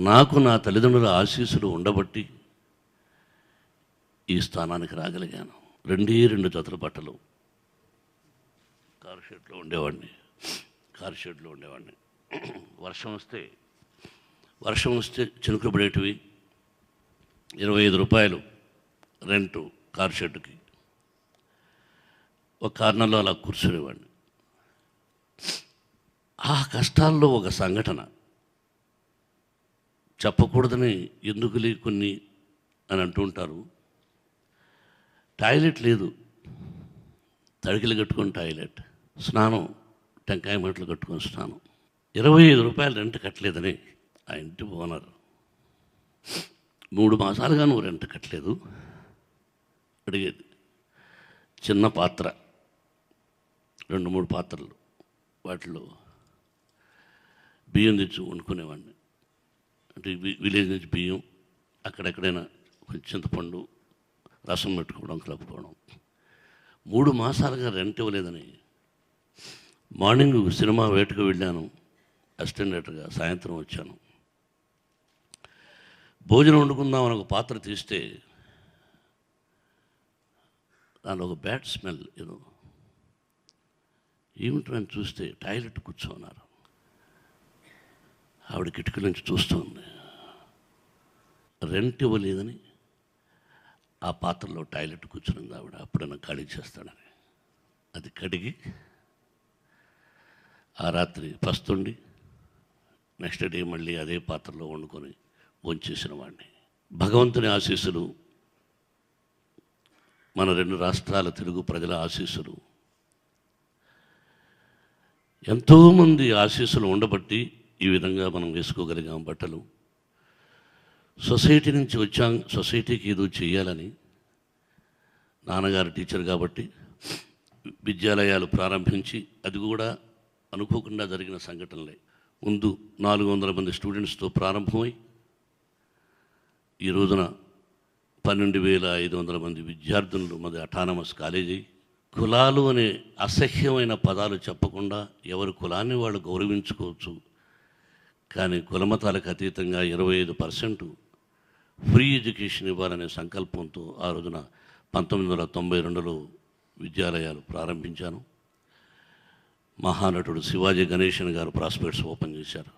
నాకు నా తల్లిదండ్రుల ఆశీస్సులు ఉండబట్టి ఈ స్థానానికి రాగలిగాను. రెండు జతల బట్టలు కారు షెడ్లో ఉండేవాడిని. వర్షం వస్తే చినుకులు పడేటివి. 25 రూపాయలు రెంటు కారు షెడ్కి. ఒక కార్నర్లో అలా కూర్చునేవాడిని. ఆ కష్టాల్లో ఒక సంఘటన చెప్పకూడదని ఎందుకులే కొన్ని అని అంటూ ఉంటారు. టాయిలెట్ లేదు, తడికిలు కట్టుకొని టాయిలెట్, స్నానం టెంకాయ మెట్లు కట్టుకొని స్నానం. 25 రూపాయలు రెంట్ కట్టలేదని ఆ ఇంటి ఓనర్ 3 మాసాలుగా నువ్వు రెంట్ కట్టలేదు అడిగేది. చిన్న పాత్ర, 2-3 పాత్రలు, వాటిలో బియ్యం తెచ్చి వండుకునేవాడిని. అంటే విలేజ్ నుంచి బియ్యం, అక్కడెక్కడైనా కొంచెం చింతపండు, రసం పెట్టుకోవడం, కలుపుకోవడం. 3 మాసాలుగా రెంట్ ఇవ్వలేదని మార్నింగ్ సినిమా వేటకు వెళ్ళాను అసిస్టెంట్గా. సాయంత్రం వచ్చాను. భోజనం వండుకుందామని ఒక పాత్ర తీస్తే దానిలో ఒక బ్యాడ్ స్మెల్. ఏమిటని చూస్తే టాయిలెట్ కూర్చోన్నారు. ఆవిడ కిటికీ నుంచి చూస్తుంది. రెంట్ ఇవ్వలేదని ఆ పాత్రలో టాయిలెట్ కూర్చునింది ఆవిడ. అప్పుడైనా ఖాళీ చేస్తాడని అది కడిగి ఆ రాత్రి పస్తుండి నెక్స్ట్ డే మళ్ళీ అదే పాత్రలో వండుకొని భోంచేసిన వాడిని. భగవంతుని ఆశీస్సులు, మన 2 రాష్ట్రాల తెలుగు ప్రజల ఆశీస్సులు, ఎంతోమంది ఆశీస్సులు ఉండబట్టి ఈ విధంగా మనం వేసుకోగలిగాం బట్టలు. సొసైటీ నుంచి వచ్చాం, సొసైటీకి ఏదో చేయాలని. నాన్నగారు టీచర్ కాబట్టి విద్యాలయాలు ప్రారంభించి, అది కూడా అనుకోకుండా జరిగిన సంఘటనలే. ముందు 400 మంది స్టూడెంట్స్తో ప్రారంభమై ఈ రోజున 12,500 మంది విద్యార్థులు మాది అటానమస్ కాలేజీ. కులాలు అనే అసహ్యమైన పదాలు చెప్పకుండా ఎవరి కులాన్ని వాళ్ళు గౌరవించుకోవచ్చు. కానీ కులమతాలకు అతీతంగా 25% ఫ్రీ ఎడ్యుకేషన్ ఇవ్వాలనే సంకల్పంతో ఆ రోజున 1992లో విద్యాలయాలు ప్రారంభించాను. మహానటుడు శివాజీ గణేశన్ గారు ప్రాస్పెక్ట్స్ ఓపెన్ చేశారు.